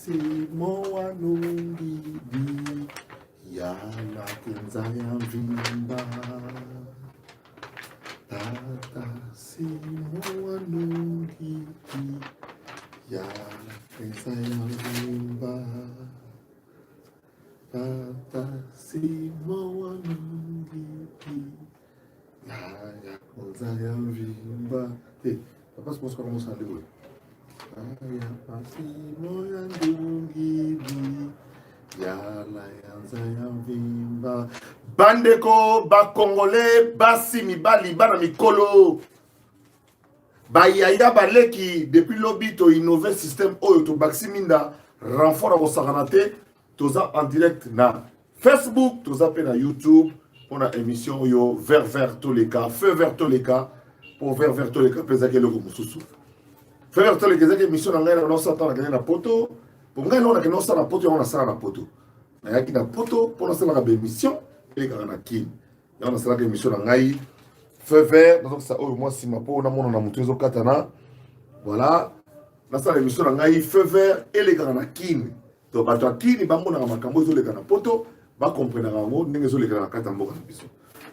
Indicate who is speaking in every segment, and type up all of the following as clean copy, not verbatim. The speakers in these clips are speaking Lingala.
Speaker 1: Simoa nungi yana kenzaya vimba Tata Simoa nungi yana kenzaya vimba Tata Simoa nungi yana kenzaya vimba. Hey, papa, c'est pour commencer à lire. Bandeko ba congolais basi mibali bana mikolo ba yaya baleki depuis lobby to innover système oyo to baxi minda renfort ko saganate toza en direct na Facebook toza pe na YouTube pour la émission yo vers tous les cas feu vers tous les cas pour vers tous les cas pesa ke loko mususu. Faire tout le que émission na ngai na sala na poto pour ngai na que sala poto on sala na poto na yaki na poto pour sala na émission et ka na kin ya on sala émission na ngai feu vert donc ça au moi si ma po na mona na mutezo katana voilà na sala émission na ngai feu vert et les ka na kin to bato kin ba mona na makambo zo le ka na poto ba comprendre ngo ndenge zo le ka na katambo ka biso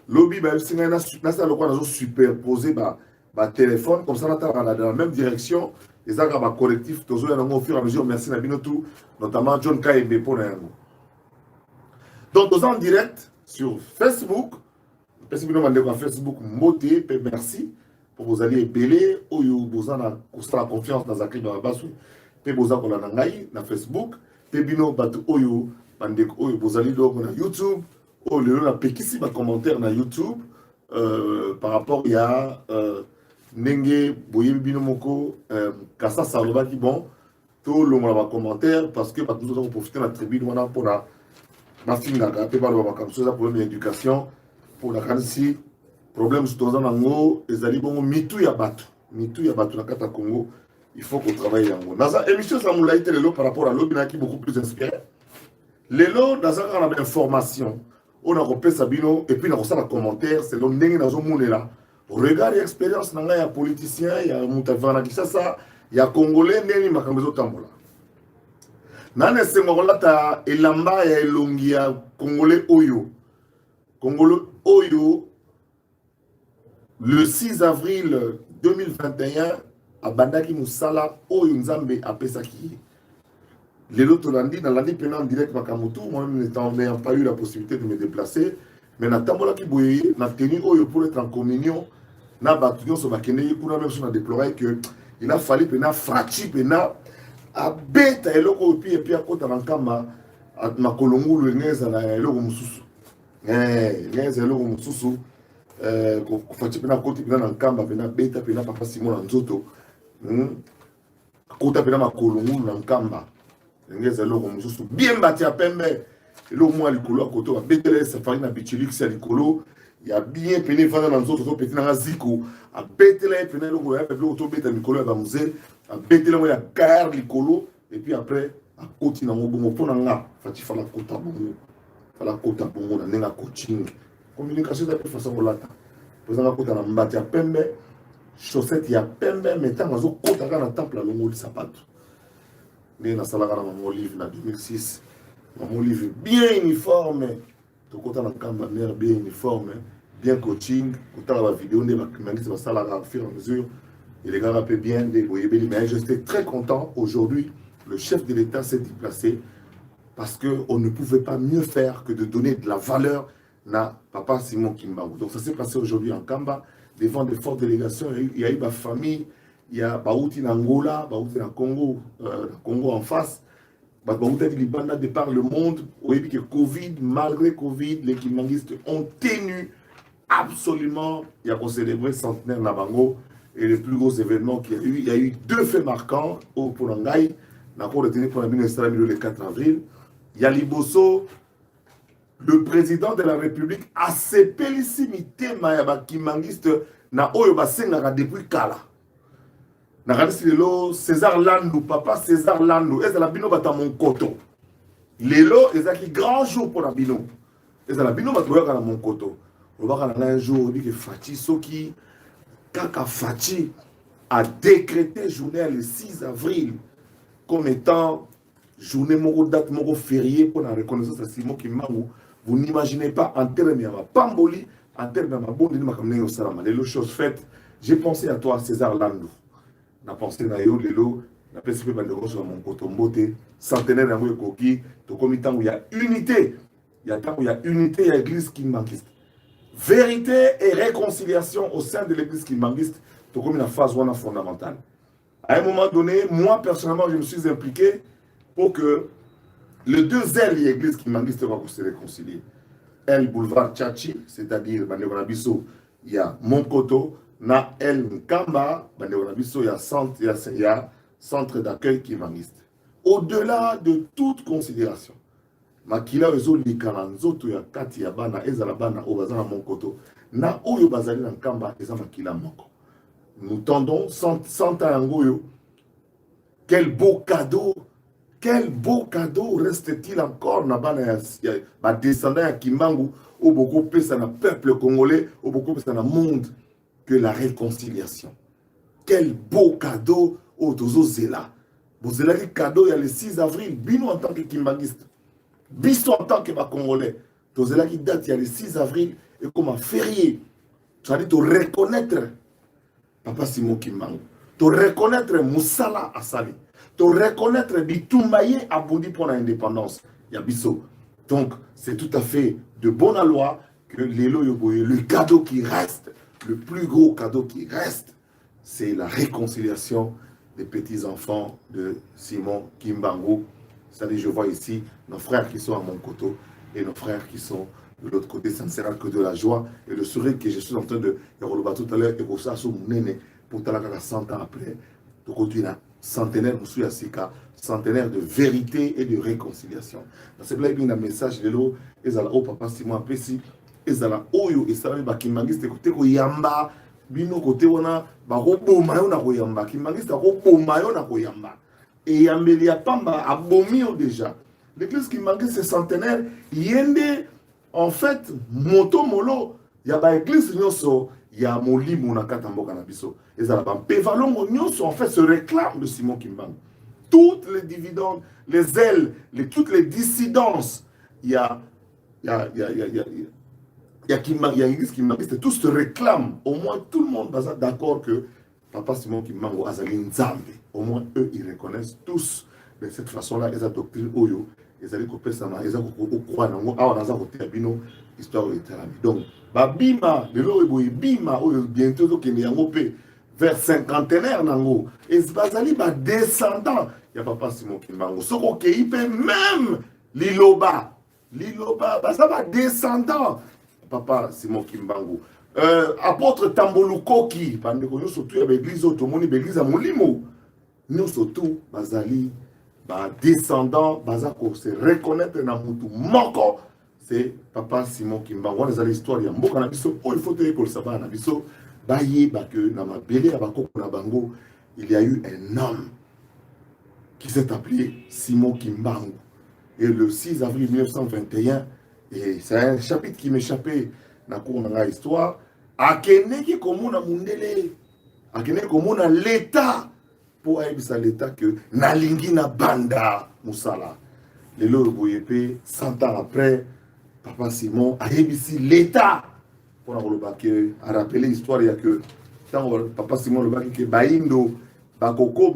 Speaker 1: lobby ba singa na sala ko na zo superposer ba téléphone comme ça on attend dans la même direction les agents collectifs toujours au fur et à mesure merci Nabino tout notamment John Kaembe pour nous donc nous en direct sur Facebook merci bien de Facebook moté merci pour vous aller belé ou vous en a confiance dans Zakri Babasu pe boza ko la ngai na Facebook pe bino batu oyo bande oyo vous allez donc na YouTube ou le na pekisi ba commentaire na YouTube par rapport il y a Nenge boyebi bino moko kasa saloba ki bon to lo mona ba commentaire parce que ba tous on profiter la tribune wana pour la finga ka pe ba lo ba comme ça problème d'éducation pour la kansi problème sur dans ngo ezali bongo mitu ya batu na kata Congo il faut qu'on travaille yango naza émission ça moula été lelo par rapport à l'autre qui beaucoup plus inspiré lelo naza kana ba information on a repé sabino et puis na ko ça commentaire c'est l'homme ndenge nazo monela regard l'expérience nanga ya politicien ya mutavana kisasa ya congolais ndeni makambezo tambola nane sengo kolata elamba ya elongi ya congolais oyo le 6 avril 2021 abandaki musala oyo nzambe apesaki lelo tolandi na landi pena en direct makamutu moi n'ayant pas eu la possibilité de me déplacer mais na tambola ki boye na tenu oyo pour être en communion na batuyo so bakende kuna même sur na déplorer que il a fallu pena fracture pena abeta eloko et puis akota bankama makolongulu ngeza na eloko mususu ngeza eloko mususu ko fracture pena koti pena na nkamba pena beta pena papa Simon nzoto akota pena makolongulu na nkamba ngeza eloko mususu bien bati apembe le mois likolo akoto abetele safari na bichilix ya likolo ya bien pene vana na nzoto to peti na ziko abetele pene loko ya peplo to beta mikolo ya bamuze abetele mo ya car likolo et puis après akoti na ngobongo pona nga fati fala kota bongo na nenga coaching communication da façon kolata poza nga kota na mbati ya pembe chaussette ya pembe metanga zo kota kana temple la longo li sapato ni na sala kana mo livre na 2006 mon livre bien uniforme, tout côté dans camp mère bien uniforme, bien coaching, côté la vidéo de ma ça la au fur et à mesure, et les gars rappellent bien des voyez mais j'étais très content aujourd'hui, le chef de l'État s'est déplacé parce que on ne pouvait pas mieux faire que de donner de la valeur à papa Simon Kimbangu. Donc ça s'est passé aujourd'hui en Kamba devant de fortes délégations, il y a eu ma famille, il y a Baouti en Angola, Baouti en Congo, Congo en face. De par le monde, vous voyez que Covid, malgré Covid, les Kimbanguistes ont tenu absolument, il y a célébré centenaire Nabango et les plus gros événements qu'il y a eu. Il y a eu deux faits marquants au Ponangaï, n'a pas retenu pour la ministre le 4 avril. Il y a Liboso, le président de la République, a sépelissimité Mayaba Kimbanguiste na Oyo Basengara depuis Kala. Nakalisi lelo César Landou papa César Landou ezala bino bata mon koto lelo ezaki grand jour pour la bino ezala bino batoyaka na mon koto obaka na un jour dit que Fati soki kaka Fati a décrété journée le 6 avril comme étant journée moko date moko férié pour la reconnaissance de Simon Kimbangu. Vous n'imaginez pas en termes de ma pamboli, en termes de ma bonne de salama. Les choses faites, j'ai pensé à toi, César Landou. Na pensé na yo lelo, na PCP bandeko sur mon kotombote, centenaire de Mouye Koki, to comme temps où il y a unité. Il y a tant où il y a unité, il y a l'église kimbanguiste. Vérité et réconciliation au sein de l'église kimbanguiste, to comme une phase fondamentale. À un moment donné, moi personnellement, je me suis impliqué pour que les deux ailes de l'église kimbanguiste vont se réconcilier. Elle, boulevard Tchachi, c'est-à-dire Bandeko il y a Monkoto, na El Nkamba, il y a centre d'accueil kimbanguiste. Au-delà de toute considération, makila ozo likana nzoto ya kati ya bana ezala bana o bazana Monkoto, na oyo bazali na Nkamba eza makila moko. Nous tendons sans tangoyo. Quel beau cadeau reste-t-il encore na bana ya descendant ya Kimbangu au beaucoup pesa na peuple congolais, au beaucoup pesa na monde que la réconciliation. Quel beau cadeau au tozo zela. Vous avez le cadeau il y a le 6 avril, bino en tant que kimbanguiste. Biso en tant que congolais. Tozo qui date il y a le 6 avril et comme un férié. Tu as dit te reconnaître Papa Simon Kimbangu. Te reconnaître Moussala Assali. Te reconnaître Bitumbaye Aboudi pour l'indépendance. Il y a Bisso. Donc, c'est tout à fait de bonne loi que le cadeau qui reste, le plus gros cadeau qui reste, c'est la réconciliation des petits-enfants de Simon Kimbangu. C'est-à-dire, je vois ici nos frères qui sont à mon côté et nos frères qui sont de l'autre côté. Ça ne sera que de la joie et le sourire que je suis en train de Yaroloba tout à l'heure et pour ça, pour Talaka 100 ans après, de continuer centenaire centenaire de vérité et de réconciliation. Dans ce blague, il y a un message de l'eau, et ça là, papa Simon Apesi, et ça là, oyo, et ça là, Kimbangiste, côté Koyamba, bino côté wana, robo mayo na Koyamba, Kimbangiste, robo mayo na Koyamba. Et Yamelia Pamba a bomio déjà. L'église Kimbangiste, c'est centenaire, yende, en fait, moto molo, il y a ba église nyoso, il y a Moli Mounakatambo Kanabiso. Et ça là, Pévalon en fait se réclame de Simon Kimbangu. Toutes les dividendes, les ailes, toutes les dissidences, il y a l'église Kimbangu, tous se réclament. Au moins tout le monde va d'accord que Papa Simon Kimbangu Azali Nzambe. Au moins eux, ils reconnaissent tous de cette façon-là, les doctrines Oyo, les alliés coupés sama, les alliés croient dans moi, ah, dans un côté abino, histoire de l'Éternel. Donc, Bima, de l'eau et Bima, bientôt qu'il y a un vers cinquantenaire nango, et Bazali va descendant, il y a Papa Simon Kimbangu, ce qui peut même Liloba, ça va descendant, Papa Simon Kimbangu. Apôtre Tambolukoki, pendant que nous surtout il y a l'église automoni, l'église à Molimo, nous surtout Bazali, descendant, Bazako se reconnaître dans Moutou Moko, c'est Papa Simon Kimbangu. On a l'histoire, il y a Mboka Nabiso, il faut te pour le sabbat Nabiso, Baye, Bake, Namabele, Abako, Nabango, il y a eu un homme qui s'est appelé Simon Kimbangu. Et le 6 avril 1921, et c'est un chapitre qui m'échappait dans la histoire, Akene qui commune à Mundele, Akene commune à l'État, pour aider l'État que Nalingi na Banda Moussala. Les lots 100 ans après, Papa Simon a ici l'État. Pour rappeler l'histoire, il y a que Papa Simon le baki que Baindo, Bakoko,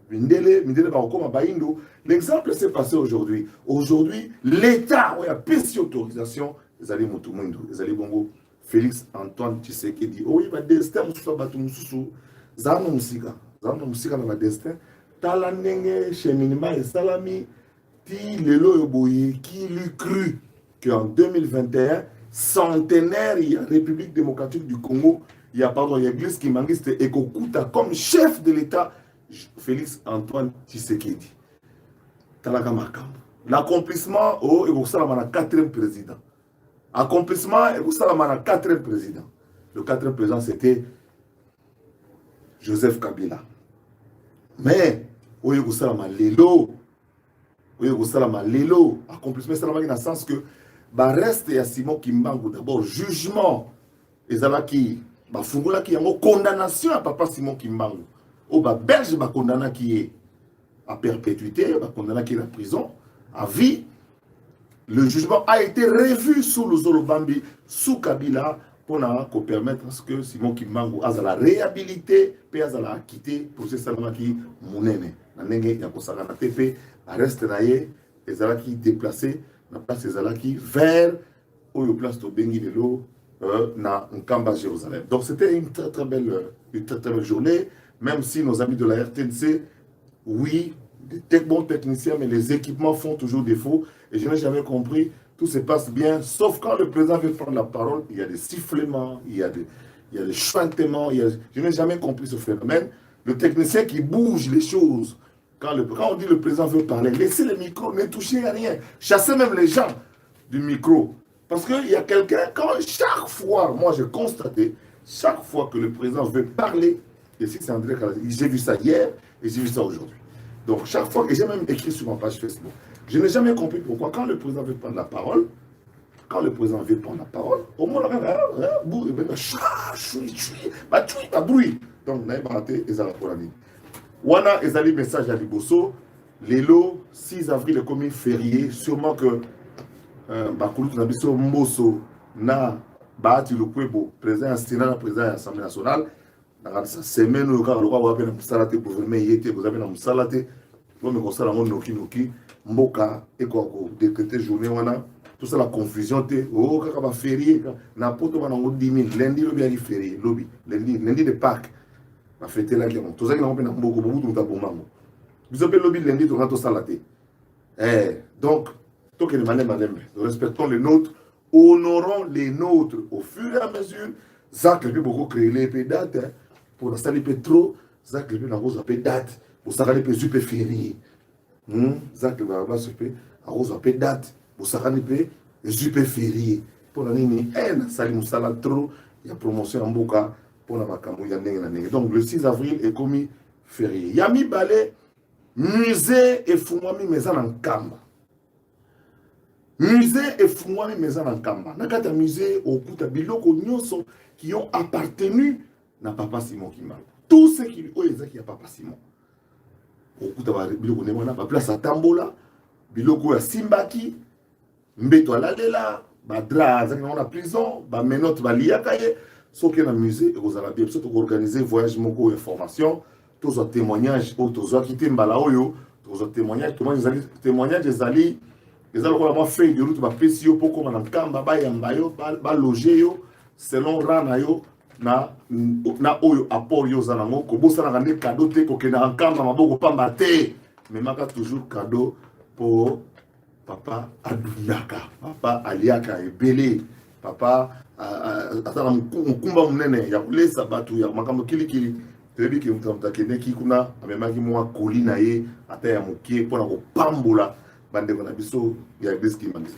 Speaker 1: Mindele, Bakoko, Baindo. L'exemple s'est passé aujourd'hui. Aujourd'hui, l'État a payé autorisation. Les alliés Moutoumoundou, les alliés Bongo, Félix Antoine Tshisekedi. Oh, il va destin, Moussou Batumoussou, Zano Moussika. Zano Moussika dans le destin. Talanenge, Cheminima et Salami, Ti Lelo Yoboye, qui l'eût cru qu'en 2021, centenaire, il y a République démocratique du Congo, il y a l'église qui manquiste et Kokuta comme chef de l'État, Félix Antoine Tshisekedi. L'accomplissement, oh, et ça, la 4e président. Accomplissement, et ça, la 4e président. Le 4e président, c'était Joseph Kabila. Mais, oh, et ça, la Lelo. Oui, Lelo, accomplissement, c'est dans le sens que reste à Simon Kimbangu d'abord jugement et ça qui fungula qui a condamnation à Papa Simon Kimbangu au belge condamna qui est à perpétuité, condamné qui est la prison, à vie. Le jugement a été revu sous le Zolobambi, sous Kabila, pour permettre à ce que Simon Kimbangu a la réhabilité, puis a la quitté pour ce salama qui mounene. Nanenge yakosaka na tepe, reste naye, ezala qui déplacé, na place ezala qui vers où place to bengi de l'eau na Nkamba Jérusalem. Donc c'était une très belle journée, même si nos amis de la RTNC, oui, des bons techniciens, mais les équipements font toujours défaut. Et je n'ai jamais compris, tout se passe bien, sauf quand le président veut prendre la parole, il y a des sifflements, il y a des chuintements, je n'ai jamais compris ce phénomène. Le technicien qui bouge les choses, quand on dit le président veut parler, laissez le micro, ne touchez à rien, chassez même les gens du micro. Parce qu'il y a quelqu'un, quand chaque fois, moi j'ai constaté, chaque fois que le président veut parler, et si c'est André Kalazi, j'ai vu ça hier et j'ai vu ça aujourd'hui. Donc chaque fois, et j'ai même écrit sur ma page Facebook, je n'ai jamais compris pourquoi quand le président veut prendre la parole, au moins bruit. Donc, n'a pas raté, ils ont la Wana, ils ont message à Liboso, Lelo, 6 avril est comme férié, sûrement que Bakoulout Nabiso Moso, na Bahati Lukwebo, président à Sénat, président à l'Assemblée nationale, dans sa semaine, le roi va appeler Moussalate, gouvernement yété, vous avez Moussalate, vous me conseillez la monde Noki, Mboka, et quoi, décréter journée, wana, tout ça la confusion, oh, quand on va férié, n'importe quoi, on a 10 000, lundi, le bien férié, lobby, lundi de Pâques, la fête là, tout ça, on a beaucoup, tout à bon moment. Vous avez lobby lundi, tout ça, salaté. Donc, tant que nous respectons les nôtres, honorons les nôtres au fur et à mesure. Zach, le beaucoup créer les dates, pour la salle trop, Zach, le plus a date, pour ça, les super férié. Zach, le va se faire, à rose a date, pour ça, les super férié. Pour la ligne, la salle moussala trop, il y a promotion en boca pour la macamou, il y a n'eng. Donc, le 6 avril est commis férié. Yami Balé, musée et Fumami Maison en Kamba. Musée et Fumami Maison en Kamba. Nakata musée au Kouta Biloko Nyoso qui ont appartenu à Papa Simon Kimbangu. Tous ceux qui ont été à Papa Simon. Au Kouta Biloko Nemana, place à Tambola, Biloko à Simbaki, Mbeto à Ladela, Badra, dans la prison, Menot, Baliakaye, ceux qui ont un musée et aux Arabiens, ceux qui ont organisé voyage Moko et formation, tous les témoignages, tous les qui étaient Mbalaoyo, tous les témoignages des alliés. Les gens qui ont fait de route, ils ont fait des Kamba, ils loger selon Ranayo, na oyo apport yo zanango, ko bosa na ngane cadeau te ko kena Kamba maboko pamba te. Mais maka toujours cadeau pour papa Adunaka, papa Aliaka Ebele, papa atala mkumba munene ya kulesa batu ya makambo kilikili. Tebi ki mtamtakene ki kuna amemaki mwa kolina ye ata ya mukie pona ko pambola.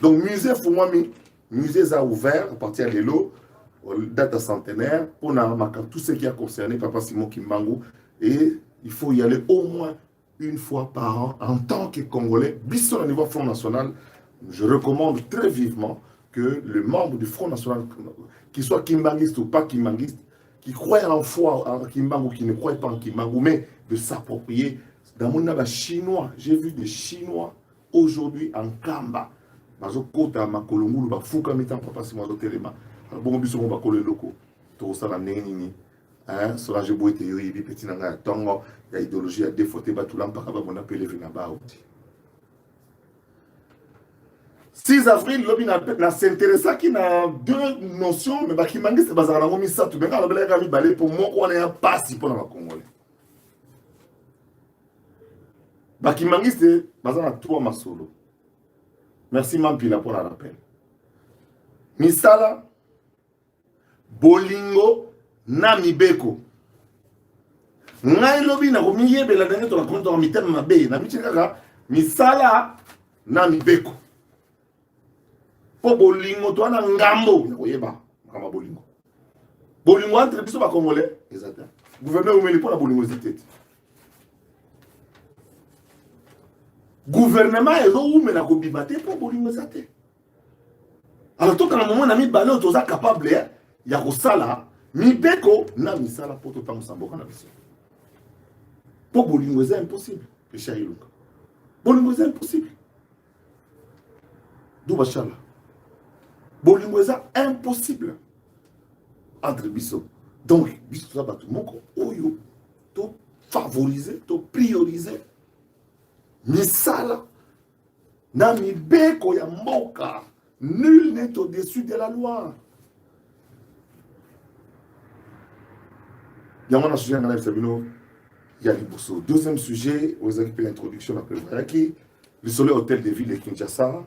Speaker 1: Donc, musée Fumami, musée a ouvert à partir de l'eau, date centenaire, pour tout ce qui a concerné Papa Simon Kimbangu. Et il faut y aller au moins une fois par an en tant que Congolais. Bisson au niveau Front National, je recommande très vivement que le membre du Front National, qu'il soit kimbanguiste ou pas kimbanguiste, qui croit en foi en Kimbangu, qui ne croit pas en Kimbangu, mais de s'approprier. Dans mon avis chinois, j'ai vu des Chinois aujourd'hui en Kamba, bazo kota makolongulu ba fuka mitan papa Simon Telema. Bon biso mo bakole loko. To sala neni hein, cela je boite yo yibi petit nanga tongo ya idéologie ya défaute ba tout lampa ba mon appelé vina ba. 6 avril lobi na s'intéressa qui na deux notions mais ba ki mangiste bazara ngo misatu benga la bela mi balé pour moi on est un passe pour na Congolais. Bakimangiste, bazana 3 masolo. Merci Mampila pour la rappel. Misala, Bolingo, Namibeko. Ngai lobi na komiye bela denge to na konto na mitema mabe na micheka Misala, Namibeko. Po Bolingo to na ngambo na koyeba kama Bolingo. Bolingo entre biso ba Congolais, exactement. Gouverneur umeli pour la Bolingo zitete. Gouvernement est où mais la cobibate pour Bolingo zate. Alors tout à un moment nami balé autoza capable ya ko sala mi beko na mi sala pour tout temps samboka na biso. Pour Bolingo c'est impossible. péché à Ilunga. Bolingo c'est impossible. D'où Bachala. Bolingo c'est impossible. Entre biso. Donc, biso ça va tout moko. Oyo. To favoriser, to prioriser. Misala. Na mibeko ya mboka. Nul n'est au-dessus de la loi. Il y a un sujet dans il y a Liboso. Deuxième sujet, vous avez l'introduction après Vayaki, le soleil hôtel de ville de Kinshasa,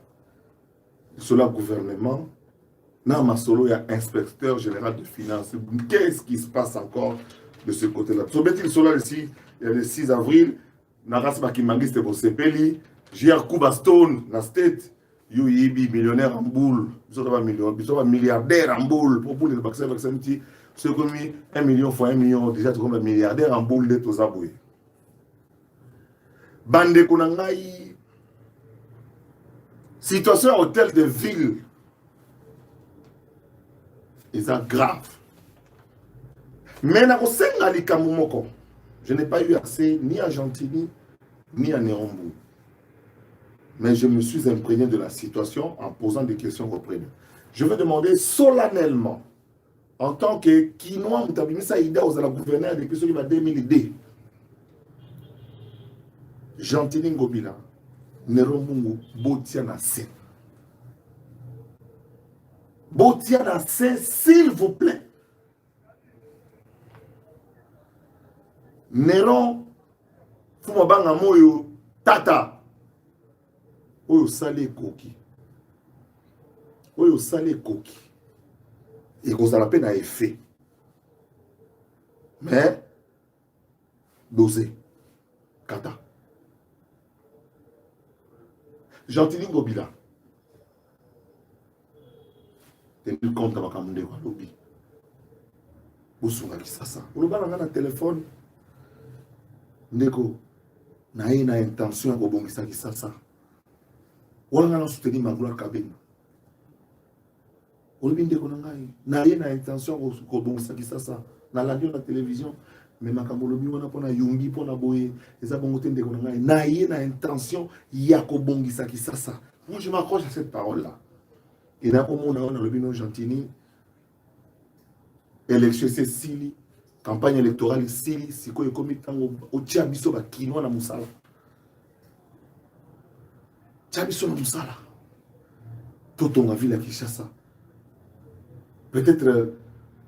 Speaker 1: le soleil gouvernement, dans ma solo, il y a inspecteur général de finances. Qu'est-ce qui se passe encore de ce côté-là? Le soleil ici, il y a le 6 avril, Naras Bakimangis de Bosepeli, J.R. Kubastone, la state, Yuyibi, millionnaire en boule, milliardaire en boule, pour les vaccins, c'est comme 1 million fois 1 million, déjà comme un milliardaire en boule de Tozaboué. Bande Konangaï, situation à hôtel de ville, c'est grave. Mais je n'ai pas eu accès ni à Gentilly, ni à Nérombo. Mais je me suis imprégné de la situation en posant des questions auprès d'eux. Je veux demander solennellement, en tant que Kinois, Moutabimisa Ida, aux gouverneurs depuis ce qui va 2002. Gentilly Ngobila, Neromungu, Botiana C. Botiana C, s'il vous plaît. Néron, Fumabanga Moyo, Tata. Oyo salé koki. Oyo salé koki. Et qu'on a la peine à effet. Mais, dosé. Kata. Gentilly Ngobila. Tenir compte de ma camunde wa lobby. Bosunga kisasa. Oloba na téléphone. Ndeko. Na intention ko bongisa kisasa. Wanga na soutenir ma gloire Kabenga. Olobi ndeko na ngai. Na intention ko bongisa kisasa. Na radio na télévision. Mais makambo lobi wana pona yungi pona boye. Eza bongo te ndeko na ngai. Na intention ya ko bongisa kisasa. Moi je m'accroche à cette parole là. Et là, on a le Gentilly, élection c'est Sili, campagne électorale Sili, c'est quoi le comité au Tchabiso va Kinoa na Moussala. Tchabiso na Moussala. Tout on a vu la Kinshasa. Peut-être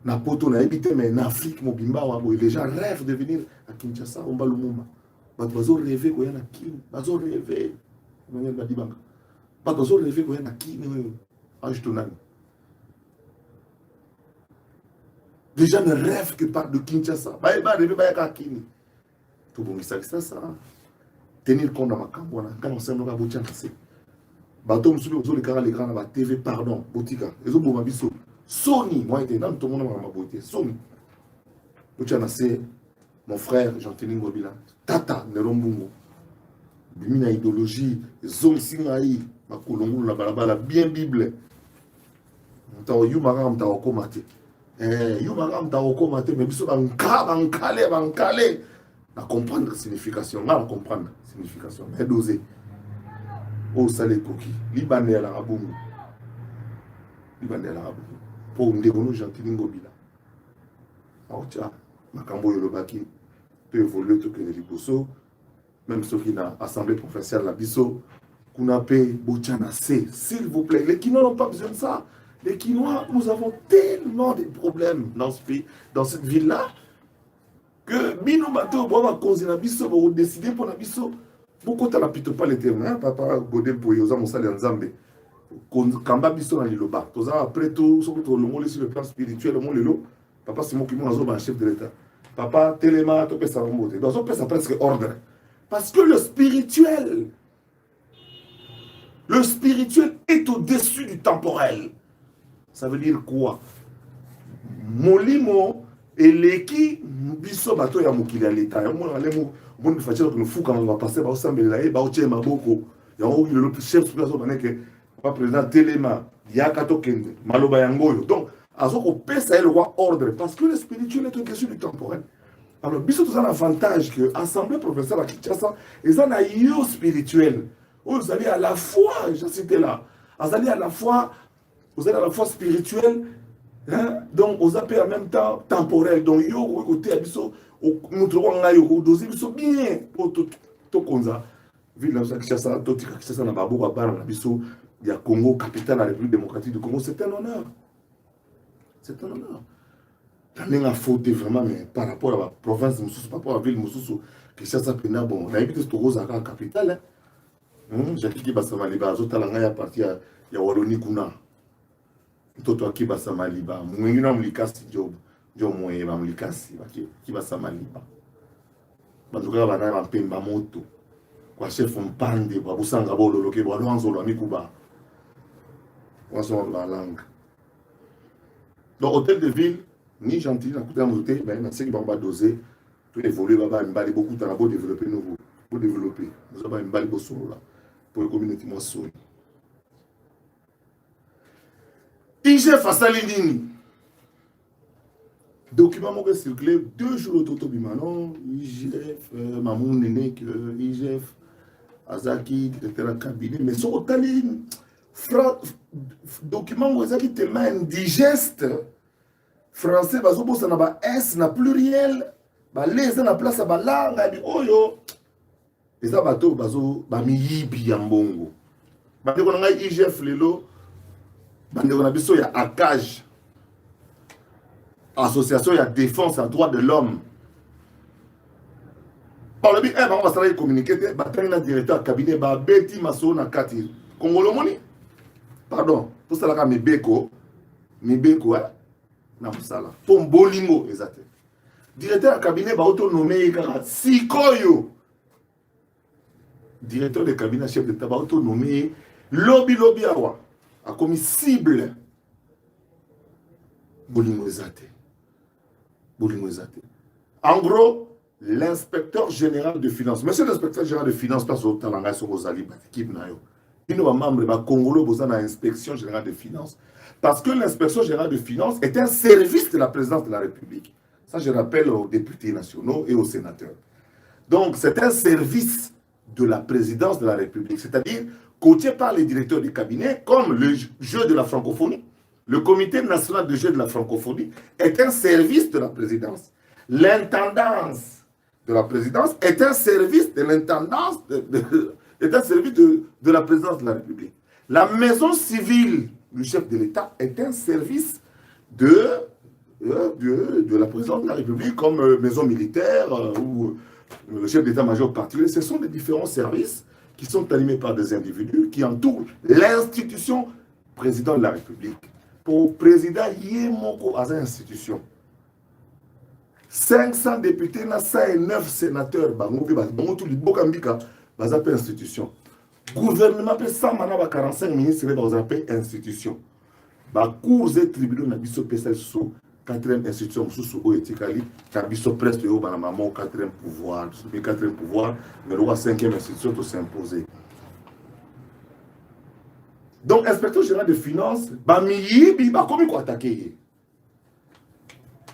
Speaker 1: na poto na habité mais en Afrique mobimba les gens rêvent de venir à Kinshasa, on va le moment. Bazo rêver ko yana Kini, bazo rêver. Manuel Badibanga. Bazo rêver ko yana Kini. Les gens ne rêvent que par de Kinshasa. Tenir compte de ma cambouana. Quand on s'aime, on va vous tirer. Bateau, monsieur, vous avez les l'écran, la TV, pardon, Botika. Les autres, vous biso. Sony, moi, j'étais dans tout le monde, ma beauté. Sony. Vous tirer, mon frère, Gentilly Ngobila. Tata, Nerombungo. Bimina idéologie, Zol Singaï, ma colombo, la balabala, bien Bible. Yumagam ta okomate. Yumagam ta okomate, mais biso bankale. Na comprendre la signification, na comprendre la signification. Mais doser. Oh salé koki. Libanais à l'arabou. Libanais à l'arabou. Pour ndégono Gentilly Ngobila. Aocha, makambo yolobaki. Peut évoluer tout que les liboso. Même ceux qui n'ont assemblée provinciale la biso. Kunape Bochana C. S'il vous plaît. Les Kinois n'ont pas besoin de ça. Les Kinois, nous avons tellement de problèmes dans ce pays, dans cette ville-là, que Bino Bato, Boba Konzina Bisso, vous décidez pour la Bisso. Beaucoup de la pito pas les termes, papa Godel pour Yosa Moussali en Zambé. Kamba Bisso dans l'Iloba. Après tout, sur le plan spirituel, le monde papa c'est moi qui m'a chef de l'État. Papa, Téléma, tu peux ça remonter. Donc, on peut ça presque ordre. Parce que le spirituel est au-dessus du temporel. Ça veut dire quoi? Molimo et l'équipe biso bato ya mokili ya l'État. Mon alemo bon facile que nous fou quand on va passer ba osambe la e ba oche maboko. Ya o le chef supérieur ba nek pas président Téléma ya kato kende maloba yangoyo. Donc azo ko pesa le roi ordre parce que le spirituel est au-dessus du temporel. Alors, biso tout ça un avantage que l'Assemblée provinciale à Kinshasa, ils ont un yo spirituel. Vous allez à la fois, je cité là, vous allez à la fois spirituel, hein? Donc vous avez en même temps temporel. Donc yo côté biso, nous trouvons là yo doser biso bien pour tout comme ça. Ville de Kinshasa, tout Kinshasa na babo babara na biso, il y a Congo, capitale de la République démocratique du Congo, c'est un honneur. C'est un honneur. Il a faute vraiment, mais par rapport à la province, par rapport à la ville, Kinshasa, bon, on a évité ce rose à la capitale. J'ai cliqué sur Samaliba, je suis parti à Wallonie Kuna. Toto qui va Samaliba, Mouina Mlikasi, Job, Moué, Mlikasi, qui va Samaliba. Banduka Bana, Pemba Moto, quoi chef on pande, Babusanga Bolo, Loke, Walonzo, Amikuba. On s'en va la langue. Donc, hôtel de ville, ni gentil, na kuta monté, mais na seki bamba doser, tout évoluer baba mbali beaucoup temps pour développer nouveau, pour développer. Nous avons mbali bo solo là pour la communauté moi solo. IGF asali nini? Document mo circulé 2 jours au toto bimano, IGF mamou nene que IGF Azaki directeur cabinet mais son otali document mo ezaki tellement indigeste. Français bazobosa na ba S na pluriel ba leza na place ba langa di oyo eza bato bazo ba miyibi ya mbongo bandeko na ngai IGF lelo bandeko na biso ya ACAJ association ya défense à droits de l'homme par le bi bango basala communiquer te batangi na directeur cabinet ba beti maso na kati Congolo moni pardon pour ça la mibeko hein na musala pour bolingo exact directeur de cabinet ba autonomé kaka sikoyo directeur de cabinet chef d'état ba autonomé lobby awa a commis cible bolingo exact en gros l'inspecteur général de finances monsieur l'inspecteur général de finances place au talanga sur Rosali ba équipe na yo ino ba membre ba congolo boza na inspection générale de finances. Parce que l'inspection générale de finances est un service de la présidence de la République. Ça, je rappelle aux députés nationaux et aux sénateurs. Donc, c'est un service de la présidence de la République, c'est-à-dire coaché par les directeurs du cabinet, comme le jeu de la francophonie. Le comité national de jeu de la francophonie est un service de la présidence. L'intendance de la présidence est un service de l'intendance, est un service de la présidence de la République. La maison civile du chef de l'État est un service de la présidence de la République, comme maison militaire ou le chef d'état-major particulier. Ce sont des différents services qui sont animés par des individus qui entourent l'institution président de la République. Pour président, Yemoko à cette institution. 500 députés, 109 sénateurs, institution. Gouvernement peut 45 ministres dans un pays institution. Ba cours et tribunaux na biso pesa sous 4e institution sous oetikali na biso presque au bana maman 4e pouvoir, le 4e pouvoir, mais le 5e institution to s'imposer. Donc inspecteur général de finances ba miyibi ba komi ko attaquer.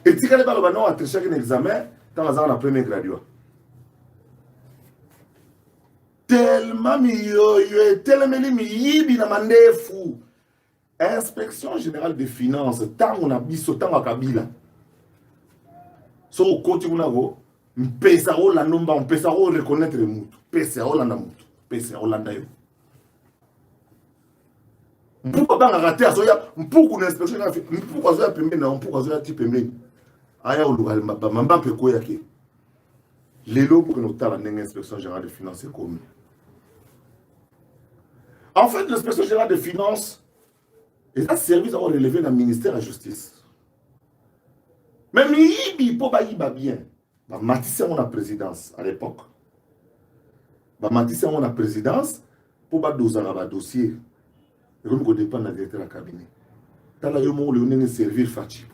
Speaker 1: Etikali ba lo bana a tricher un examen dans la première graduat. Tellement tellement miyibi na mandefu. Inspection générale des finances, tant on a biso tant à Kabila. So côté on a go, mpesaro la nomba, on pesaro reconnaître le mutu, pesaro la mutu, pesaro la ndayo. Pourquoi pas rater à soya, pourquoi l'inspection générale, pourquoi soya pembe na, pourquoi soya ti pembe. Aya olugal mamba pe ko yake. Lelo pour que nous tala l'inspection générale des finances est comme. En fait, l'inspection générale des finances et ça service à relever le ministère de la Justice. Mais il faut pas bien. Matisse a la présidence à l'époque. Matisse a la présidence pour pas doser un dossier. Et comme on dépend de la directeur du cabinet. Dans la yomo le servir Fachi.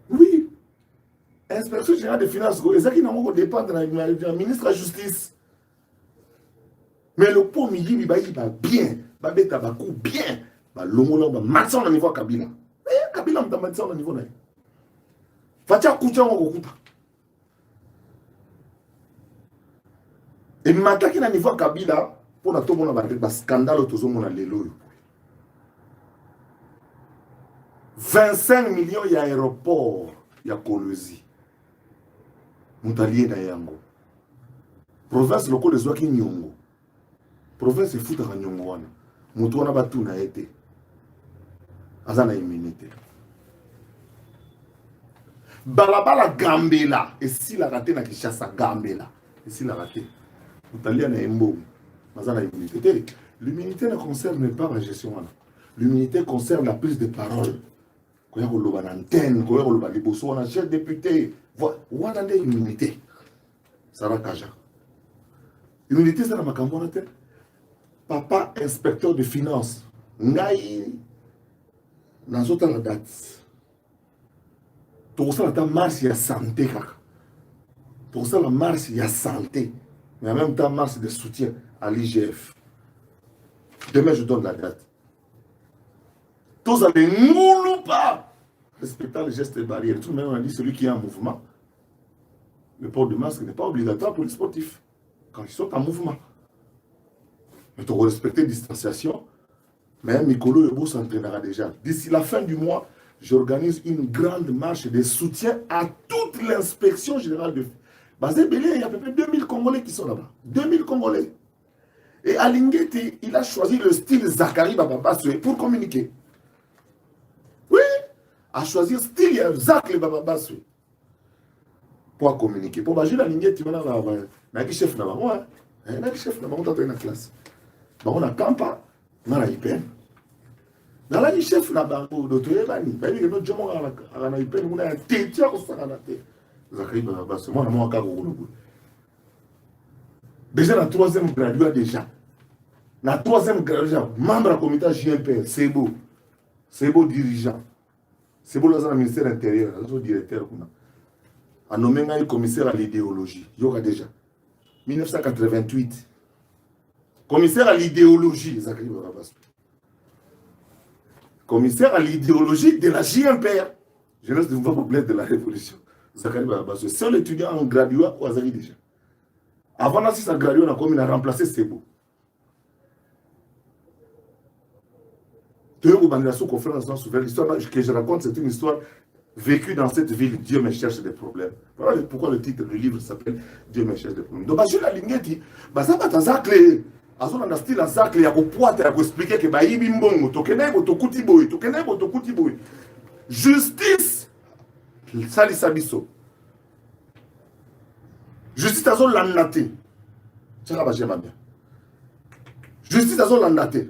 Speaker 1: Oui. Inspection générale des finances. Et ça qui n'a pas dépend de la ministre de la Justice. Mais le pot il va bien. Il va bien. Longola ba matsa na niveau Kabila. Kabila mta matsa na niveau na. Facha kucha ngo kuta. Et m'attaquer à niveau Kabila pour tout le monde un scandale tout le monde lelo. 25 millions ya aéroport ya Kolosi. Moutalier na yango. Province loko de Zwaki Nyongo. Province futa ka Nyongo wana. Mutu wana batu na ete. Azana immunité. Balabala Gambela. Et si la raté na Kishasa Gambela. Et si la raté. Moutalier na Embo. Azana immunité. L'immunité ne concerne pas la gestion. L'immunité concerne la prise de parole. Quand il y a une antenne, quand il y a un chef député. Voilà l'immunité. Ça va Kaja. L'immunité, c'est la macambonate. Papa, inspecteur de finances. Ngaï. Dans autant la date. Tout ça, la marche, il y a santé. Tout ça, la marche, il y a santé. Mais en même temps, marche de soutien à l'IGF. Demain, je donne la date. Tous allez nous pas respectant les gestes barrières. Tout le monde a dit celui qui est en mouvement, le port de masque n'est pas obligatoire pour les sportifs quand ils sont en mouvement. Mais tu dois respecter la distanciation. Mais Mikolo Yebo s'entraînera déjà. D'ici la fin du mois, j'organise une grande marche de soutien à toute l'inspection générale de Bazé Belé. Il y a à peu près 2000 Congolais qui sont là-bas. 2000 Congolais. Et Alingeti, il a choisi le style Zakari Baba pour communiquer. À choisir style Zak le Baba Baswe pour communiquer. Pour bager la ligne, tu vas avoir chef na moi, un chef na moi dans la classe. On a campa, on a hyper. Dans la chef na bango d'autre bani, bani que notre jomo à la hyper, on a un tétia au sakanate. Zakari Baba Baswe, moi na moi ka go. Déjà la troisième graduat déjà. La troisième graduat, membre du comité JMP, c'est beau. C'est beau dirigeant. C'est pour le ministère intérieur, le directeur. A nommé un commissaire à l'idéologie. Il y aura déjà. 1988. Commissaire à l'idéologie. Commissaire à l'idéologie de la JMPR. Jeunesse du mouvement populaire de la Révolution. Zakari Barabaswe. Seul étudiant en graduat au Azari déjà. Avant d'avoir sa graduat, on a remplacé Sebo. L'histoire que je raconte, c'est une histoire vécue dans cette ville. Dieu me cherche des problèmes. Voilà pourquoi le titre du livre s'appelle Dieu me cherche des problèmes. Donc, je la ligne dit, ça va t'azacle. Azo na style azacle ya ko poata ya ko expliquer que ba yibi mbongo tokene ko tokuti boy, tokene ko tokuti boy. Justice sali sabiso. Justice azo landate. Tchaka ba jema bien. Justice azo landate.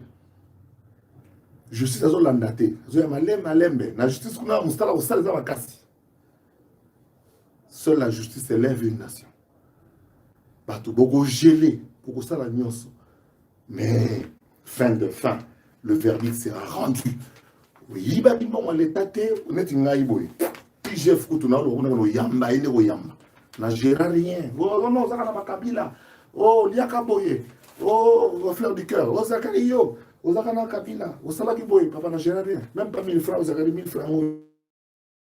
Speaker 1: Justice azo landate. Azo ya malembe. La justice kuna mustala usala za makasi. Seule la justice élève une nation. Bato boko gelé pour ça la nyonso. Mais fin de fin, le verdict sera rendu. Oui, babi bon l'état on est ngai boy. Puis Jeff Kutuna lo yamba ine go yamba. Na gère rien. Oh non, ça na makabila. Oh liaka boye. Oh fleur du cœur. Oh Zakario. Ozakana Kabila, Osalaki Boy, papa n'a géré rien. Même pas 1000 francs, vous avez 1000 francs.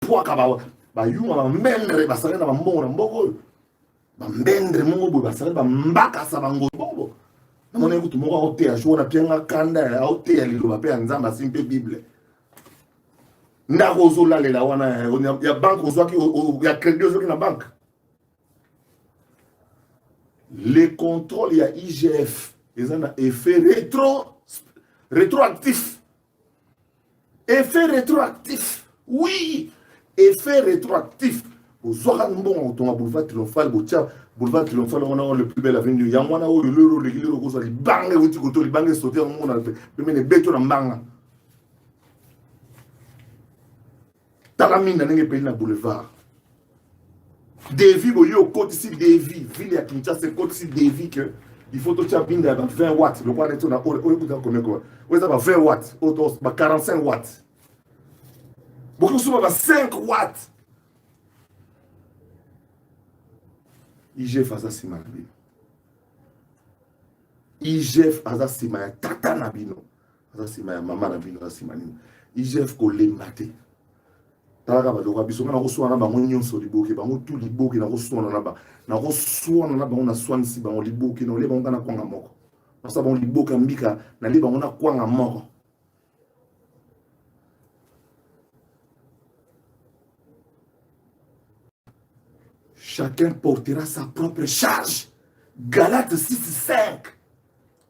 Speaker 1: Pourquoi Kabawa? Bah, you a mendre, bah, ça va dans mon ambogo. Bah, mendre, mon bobo, bah, ça va mbaka, ça va ngobo. Non, on écoute, moi, au théâtre, on a bien un canda, au théâtre, il va payer un zamba, c'est une Bible. Ndarozola, les la, il y a banque, il y a crédit dans la banque. Les contrôles, il y a IGF, ils ont un effet rétroactif. Effet rétroactif. Oui. Effet rétroactif. Au Zoranbon, on a boulevard triomphal, boulevard triomphal, on a le plus bel avenue. Il y a un euro, l'euro, les bangs, les bangs sauter, on a les bétons en bang. Talamine, dans les pays, dans le boulevard. Devi, au côté ici, Devi, ville à Kinshasa, c'est côté ici, Devi que. Il faut que tu aies 20 watts. Le point est on a combien quoi? Oui, ça va 20 watts. 45 watts. Beaucoup souvent, 5 watts. IGF Azasima Nabino. IGF Azasima Tata Nabino. Azasima Maman Nabino Azasima Nino. IGF Kolembate. Talaka ba loka biso na ko na bango nyonso liboki bango tout liboki na ko na ba na ko na bango na swansi bango liboki na le bango na kwanga moko parce bango liboki mbika na le bango na kwanga moko. Chacun portera sa propre charge. Galates 6:5.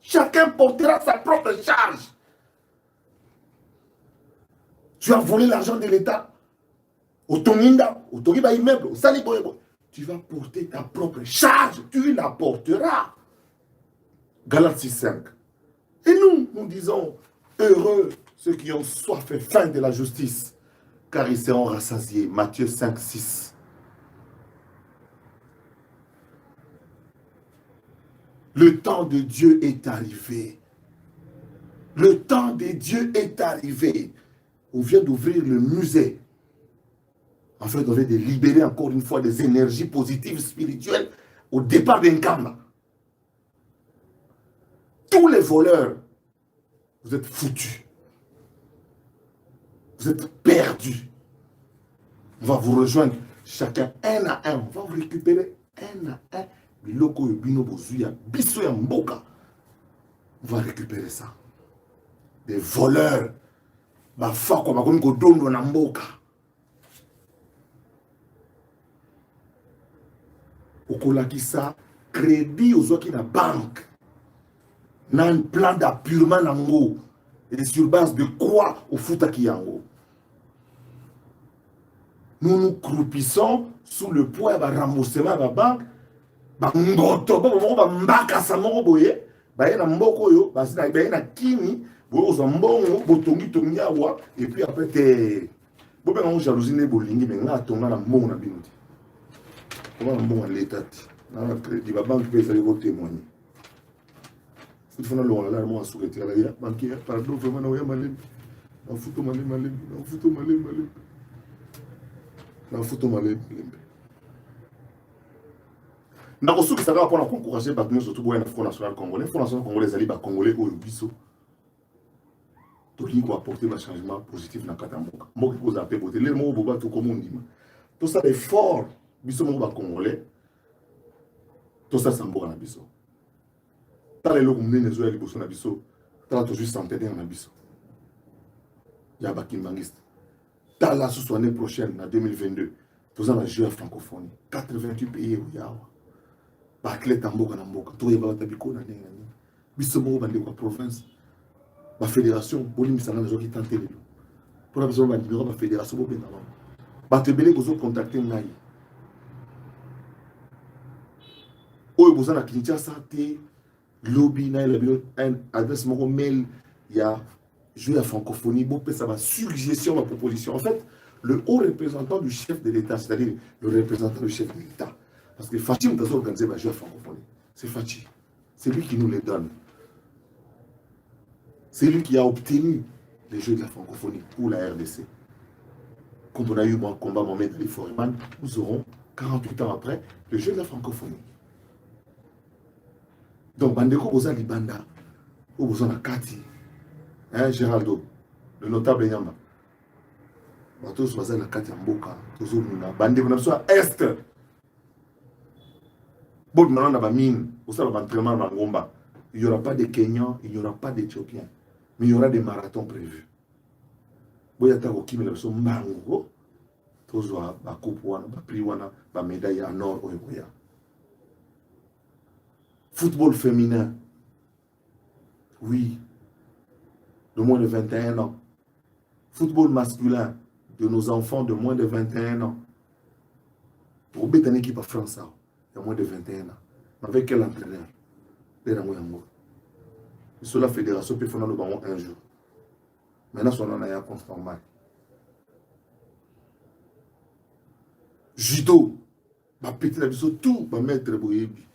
Speaker 1: Chacun portera sa propre charge. Tu as volé l'argent de l'État. Au Tonginda, au Tongiba immeuble, au Saliboyebo. Tu vas porter ta propre charge. Tu la porteras. Galates 6:5. Et nous disons, heureux ceux qui ont soif et faim de la justice, car ils seront rassasiés. Matthieu 5:6. Le temps de Dieu est arrivé. Le temps de Dieu est arrivé. On vient d'ouvrir le musée. En fait, on vient de libérer encore une fois des énergies positives spirituelles au départ d'un camp. Tous les voleurs, vous êtes foutus. Vous êtes perdus. On va vous rejoindre chacun un à un. On va vous récupérer un à un. On va récupérer ça. Des voleurs. Okolakisa crédit aux autres qui na banque. Na un plan d'appurement nango. Et sur base de quoi au futaki yango. Nous nous croupissons sous le poids de remboursement de la banque. Bangoto, mbaka samoro boye, baye na mboko yo, baye na kini, boye za mbongo, botongi tongi awa, et puis après te, bobe na jalousie ne bolingi, mais nga tonga na mbongo na bino ti. Comment na mbongo l'état ti, na crédit ba banque peut aller témoigner. Il faut na lo la mo assuré la ya, banquier, pardon vraiment na oya malembe. Na futo malembe, na futo malembe. Na futo malembe. Nous avons encouragé le Front National Congolais. Le Front National Congolais, les Congolais au Bisso. Tout qui va apporter un changement positif dans le Katamboka. Moi qui vous appelle, les mots boba tout comme on dit. Tout ça est fort. Bisso mon Congolais. Tout ça c'est un bon Bisso. T'as les locaux menés les Bisso na Bisso. T'as toujours centenaire na Bisso. Yaba Kimbangiste. T'as la sous l'année prochaine, en 2022. Tout ça on a joué à francophonie. 88 pays où il y a. Bakle tamboka na mboka to yeba tabiko na nenga ni biso mo bande ko province ba fédération bolimisa na zoki tantele pour la besoin ba numéro ba fédération bo benga ba te belé ko zo contacter ngai oyo bozana Kinshasa te lobby na le bureau un adresse mo mail ya jouer à francophonie bo pesa ba suggestion ba proposition en fait le haut représentant du chef de l'État c'est-à-dire le représentant du chef de l'État. Parce que Fatih nous a organisé les Jeux à francophonie. C'est Fatih. C'est lui qui nous les donne. C'est lui qui a obtenu les Jeux de la francophonie pour la RDC. Quand on a eu mon combat Mohamed Ali Foreman, nous aurons, 48 ans après, les Jeux de la francophonie. Donc, Bandeko Boza Libanda, ou Boza Kati, Géraldo, le notable Yamba. Tous Boza Kati Mboka, tous Muna, Bandeko Namsoa Est. Il n'y aura pas de Kenyans, il n'y aura pas d'Éthiopiens, mais il y aura des marathons prévus. Football féminin, oui, de moins de 21 ans. Football masculin, de nos enfants de moins de 21 ans. Pour mettre une équipe à France, il y a moins de 21 ans. Avec quel entraîneur? Sur la fédération peut faire le ballon un jour. Maintenant, on a un compte normal. Judo, ma petite abisso, tout, ma maître Boyebi.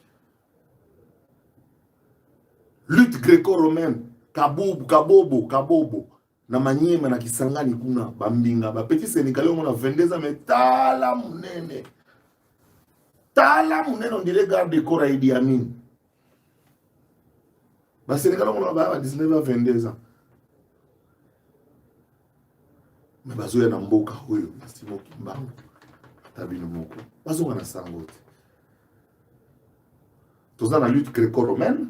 Speaker 1: Lutte gréco-romaine, kabobo. Na maniema na kisangani kuna bambinga. Ba petit Sénégalais, on a 22 ans, mais tala munene. Tala munene, on dirait garde de corps à Idi Amin. Bah, Sénégal, on a 19 à 22 ans. Mais bazoya na mboka oyo na Simon Kimbangu tabino moko bazonga na sango te toza na lutte gréco-romaine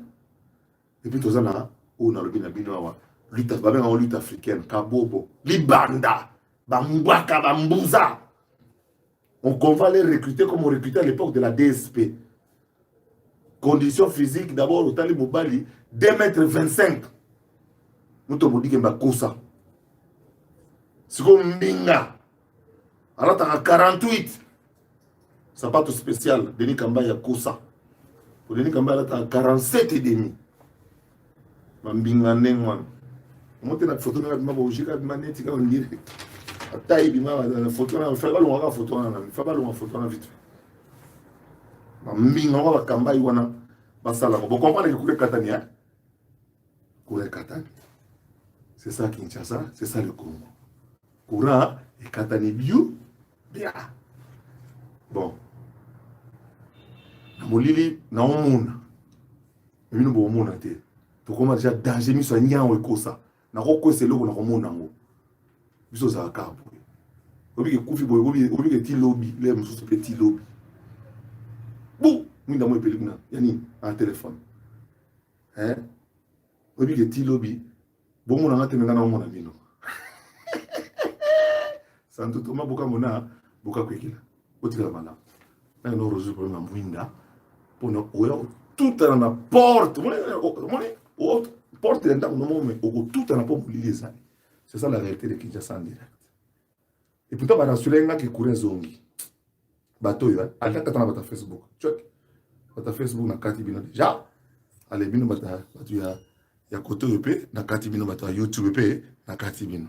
Speaker 1: et puis toza na oyo nalobi na bino awa lutte babenga lutte africaine kabobo libanda bambwaka bambuza on va les recruter comme on recrutait à l'époque de la DSP. Conditions physiques, d'abord, au Tali Mobali, 2,25 m. Nous te dit que c'est Kosa. C'est comme Mbinga. Alors, tu as 48. Ça pas tout spécial. Denis Kamba, il y a Kosa. Pour Denis Kamba, tu as 47 et demi. Mbinga, Nengwan. Moi, tu as une photo de ma bougie, tu as une direct. Taille bima la photo na fa balonga ka photo na fa balonga photo na vite mbinga wa kamba iwana basala ko comprendre que kule katani hein kule katani c'est ça Kinshasa c'est ça le Congo courant et katani bio bien bon na molili na omuna mino bo omuna te to koma déjà danger mi so nyango ekosa na ko kweselo ko na komona ngo biso za kapo obi ke kufi boy obi ke ti lobby le mususu petit lobby bu mwinda mo pelina yani en téléphone hein obi ke ti lobby bo mona ngate menga na mona mino santo toma boka mona boka kwekila otika mala na no rozu pour na mwinda pour no oya tout à la porte mon porte ndako no moment o tout à la porte lilisa. C'est ça la réalité de Kinshasa en direct. Et pourtant, bah, dans celui-là, qui courait zongi. Bateau, à la tête, on a Facebook. Check. Bata Facebook, na kati bino déjà. Allez, bino, bata, il y a côté EP, na kati bino, bata YouTube EP, na kati bino.